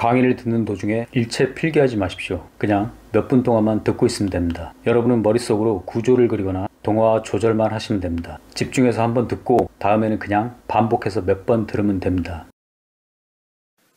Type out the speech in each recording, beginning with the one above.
강의를 듣는 도중에 일체 필기하지 마십시오. 그냥 몇 분 동안만 듣고 있으면 됩니다. 여러분은 머릿속으로 구조를 그리거나 동화 조절만 하시면 됩니다. 집중해서 한번 듣고 다음에는 그냥 반복해서 몇 번 들으면 됩니다.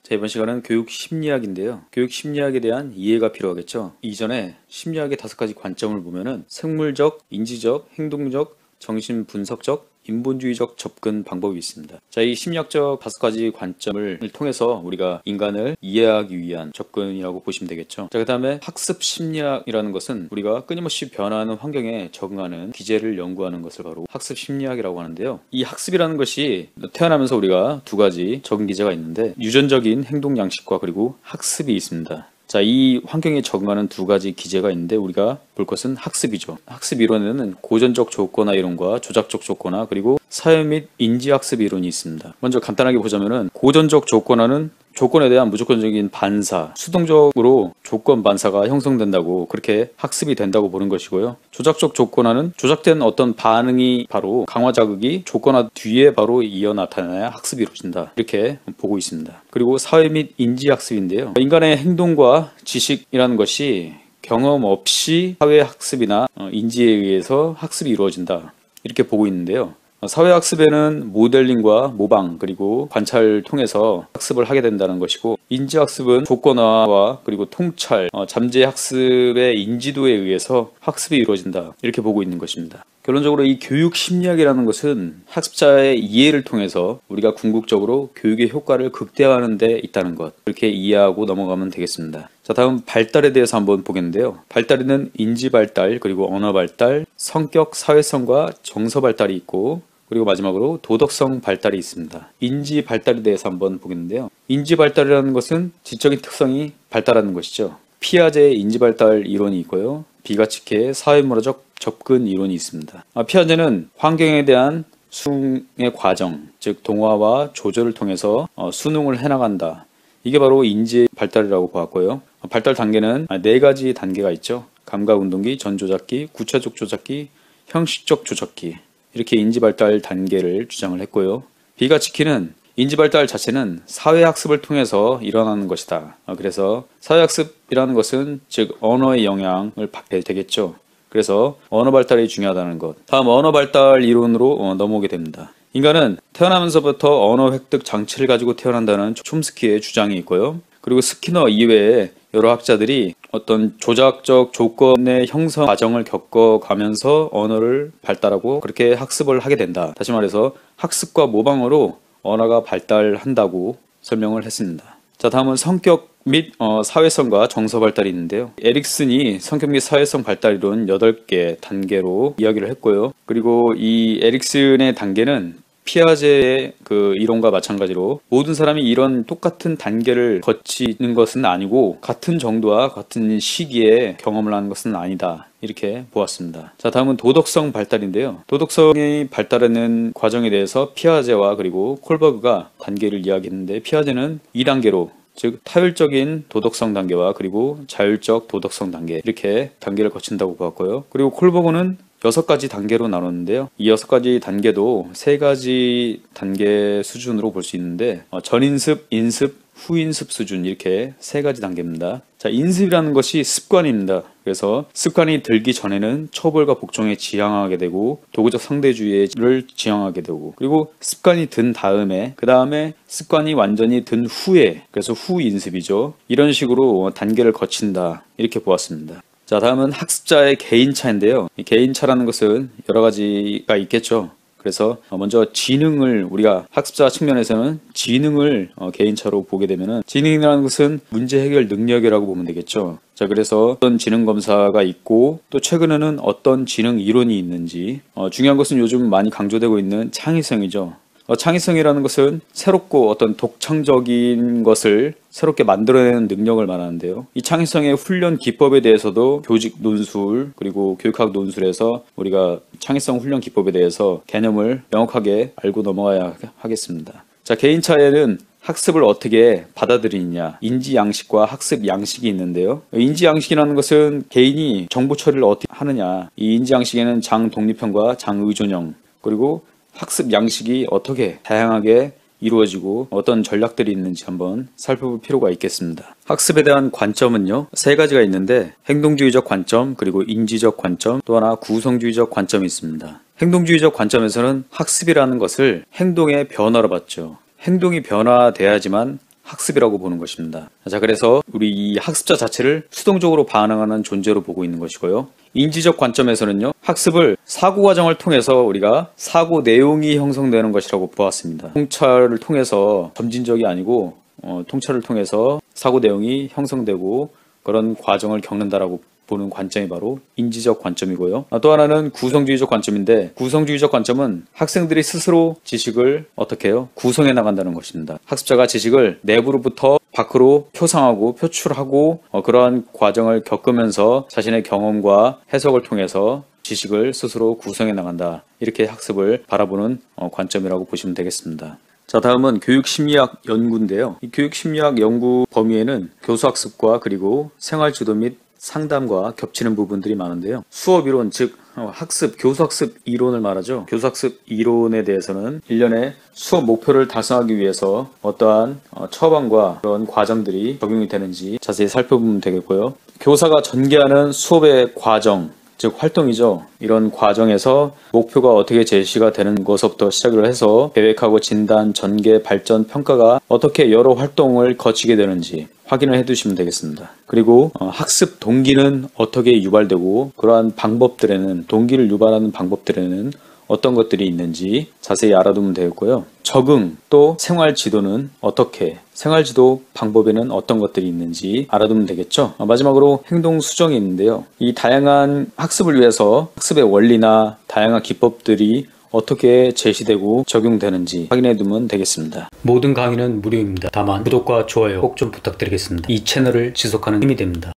자, 이번 시간은 교육 심리학인데요. 교육 심리학에 대한 이해가 필요하겠죠. 이전에 심리학의 5가지 관점을 보면은 생물적, 인지적, 행동적, 정신분석적, 인본주의적 접근 방법이 있습니다. 자, 이 심리학적 5가지 관점을 통해서 우리가 인간을 이해하기 위한 접근이라고 보시면 되겠죠. 자, 그 다음에 학습 심리학이라는 것은 우리가 끊임없이 변화하는 환경에 적응하는 기제를 연구하는 것을 바로 학습 심리학이라고 하는데요. 이 학습이라는 것이 태어나면서 우리가 2가지 적응 기제가 있는데 유전적인 행동 양식과 그리고 학습이 있습니다. 자, 이 환경에 적응하는 2가지 기제가 있는데 우리가 볼 것은 학습이죠. 학습 이론에는 고전적 조건화 이론과 조작적 조건화 그리고 사회 및 인지학습 이론이 있습니다. 먼저 간단하게 보자면은 고전적 조건화는 조건에 대한 무조건적인 반사, 수동적으로 조건 반사가 형성된다고 그렇게 학습이 된다고 보는 것이고요. 조작적 조건화는 조작된 어떤 반응이 바로 강화 자극이 조건화 뒤에 바로 이어 나타나야 학습이 이루어진다. 이렇게 보고 있습니다. 그리고 사회 및 인지학습인데요. 인간의 행동과 지식이라는 것이 경험 없이 사회 학습이나 인지에 의해서 학습이 이루어진다. 이렇게 보고 있는데요. 사회학습에는 모델링과 모방 그리고 관찰을 통해서 학습을 하게 된다는 것이고 인지학습은 조건화와 그리고 통찰, 잠재학습의 인지도에 의해서 학습이 이루어진다 이렇게 보고 있는 것입니다. 결론적으로 이 교육 심리학이라는 것은 학습자의 이해를 통해서 우리가 궁극적으로 교육의 효과를 극대화하는 데 있다는 것 이렇게 이해하고 넘어가면 되겠습니다. 자, 다음 발달에 대해서 한번 보겠는데요. 발달에는 인지 발달 그리고 언어 발달, 성격, 사회성과 정서 발달이 있고 그리고 마지막으로 도덕성 발달이 있습니다. 인지 발달에 대해서 한번 보겠는데요. 인지 발달이라는 것은 지적인 특성이 발달하는 것이죠. 피아제의 인지 발달 이론이 있고요. 비가치케의 사회문화적 접근 이론이 있습니다. 피아제는 환경에 대한 수능의 과정, 즉 동화와 조절을 통해서 수능을 해나간다. 이게 바로 인지 발달이라고 보았고요. 발달 단계는 4가지 단계가 있죠. 감각운동기, 전조작기, 구체적 조작기, 형식적 조작기 이렇게 인지발달 단계를 주장을 했고요. 비가치키는 인지발달 자체는 사회학습을 통해서 일어나는 것이다. 그래서 사회학습이라는 것은 즉 언어의 영향을 받게 되겠죠. 그래서 언어발달이 중요하다는 것. 다음 언어발달 이론으로 넘어오게 됩니다. 인간은 태어나면서부터 언어 획득 장치를 가지고 태어난다는 촘스키의 주장이 있고요. 그리고 스키너 이외에 여러 학자들이 어떤 조작적 조건의 형성 과정을 겪어가면서 언어를 발달하고 그렇게 학습을 하게 된다. 다시 말해서 학습과 모방으로 언어가 발달한다고 설명을 했습니다. 자, 다음은 성격 및 사회성과 정서 발달이 있는데요. 에릭슨이 성격 및 사회성 발달 이론 8개 단계로 이야기를 했고요. 그리고 이 에릭슨의 단계는 피아제의 그 이론과 마찬가지로 모든 사람이 이런 똑같은 단계를 거치는 것은 아니고 같은 정도와 같은 시기에 경험을 하는 것은 아니다. 이렇게 보았습니다. 자, 다음은 도덕성 발달인데요. 도덕성이 발달하는 과정에 대해서 피아제와 그리고 콜버그가 단계를 이야기했는데 피아제는 2단계로 즉 타율적인 도덕성 단계와 그리고 자율적 도덕성 단계 이렇게 단계를 거친다고 보았고요. 그리고 콜버그는 6가지 단계로 나눴는데요. 이 6가지 단계도 3가지 단계 수준으로 볼 수 있는데 전인습, 인습, 후인습 수준 이렇게 3가지 단계입니다. 자, 인습이라는 것이 습관입니다. 그래서 습관이 들기 전에는 처벌과 복종에 지향하게 되고 도구적 상대주의를 지향하게 되고 그리고 습관이 든 다음에 그 다음에 습관이 완전히 든 후에 그래서 후인습이죠. 이런 식으로 단계를 거친다 이렇게 보았습니다. 자, 다음은 학습자의 개인차인데요. 이 개인차라는 것은 여러 가지가 있겠죠. 그래서 먼저 지능을 우리가 학습자 측면에서는 지능을 개인차로 보게 되면은 지능이라는 것은 문제 해결 능력이라고 보면 되겠죠. 자, 그래서 어떤 지능 검사가 있고 또 최근에는 어떤 지능 이론이 있는지 중요한 것은 요즘 많이 강조되고 있는 창의성이죠. 창의성이라는 것은 새롭고 어떤 독창적인 것을 새롭게 만들어내는 능력을 말하는데요. 이 창의성의 훈련 기법에 대해서도 교직 논술 그리고 교육학 논술에서 우리가 창의성 훈련 기법에 대해서 개념을 명확하게 알고 넘어가야 하겠습니다. 자, 개인차에는 학습을 어떻게 받아들이느냐 인지 양식과 학습 양식이 있는데요. 인지 양식이라는 것은 개인이 정보 처리를 어떻게 하느냐 이 인지 양식에는 장 독립형과 장 의존형 그리고 학습 양식이 어떻게 다양하게 이루어지고 어떤 전략들이 있는지 한번 살펴볼 필요가 있겠습니다. 학습에 대한 관점은요, 세 가지가 있는데 행동주의적 관점, 그리고 인지적 관점, 또 하나 구성주의적 관점이 있습니다. 행동주의적 관점에서는 학습이라는 것을 행동의 변화로 봤죠. 행동이 변화돼야지만 학습이라고 보는 것입니다. 자, 그래서 우리 이 학습자 자체를 수동적으로 반응하는 존재로 보고 있는 것이고요. 인지적 관점에서는요, 학습을 사고 과정을 통해서 우리가 사고 내용이 형성되는 것이라고 보았습니다. 통찰을 통해서 점진적이 아니고 통찰을 통해서 사고 내용이 형성되고 그런 과정을 겪는다라고 보는 관점이 바로 인지적 관점이고요. 또 하나는 구성주의적 관점인데, 구성주의적 관점은 학생들이 스스로 지식을 어떻게 해요? 구성해 나간다는 것입니다. 학습자가 지식을 내부로부터 밖으로 표상하고 표출하고 그러한 과정을 겪으면서 자신의 경험과 해석을 통해서 지식을 스스로 구성해 나간다. 이렇게 학습을 바라보는 관점이라고 보시면 되겠습니다. 자, 다음은 교육심리학 연구인데요. 이 교육심리학 연구 범위에는 교수학습과 그리고 생활지도 및 상담과 겹치는 부분들이 많은데요. 수업이론, 즉 학습, 교수학습 이론을 말하죠. 교수학습 이론에 대해서는 1년에 수업 목표를 달성하기 위해서 어떠한 처방과 그런 과정들이 적용이 되는지 자세히 살펴보면 되겠고요. 교사가 전개하는 수업의 과정, 즉 활동이죠. 이런 과정에서 목표가 어떻게 제시가 되는 것부터 시작을 해서 계획하고 진단, 전개, 발전, 평가가 어떻게 여러 활동을 거치게 되는지 확인을 해두시면 되겠습니다. 그리고 학습 동기는 어떻게 유발되고 그러한 방법들에는, 동기를 유발하는 방법들에는 어떤 것들이 있는지 자세히 알아두면 되겠고요. 적응, 또 생활지도는 어떻게, 생활지도 방법에는 어떤 것들이 있는지 알아두면 되겠죠. 마지막으로 행동수정이 있는데요. 이 다양한 학습을 위해서 학습의 원리나 다양한 기법들이 어떻게 제시되고 적용되는지 확인해 두면 되겠습니다. 모든 강의는 무료입니다. 다만 구독과 좋아요 꼭 좀 부탁드리겠습니다. 이 채널을 지속하는 힘이 됩니다.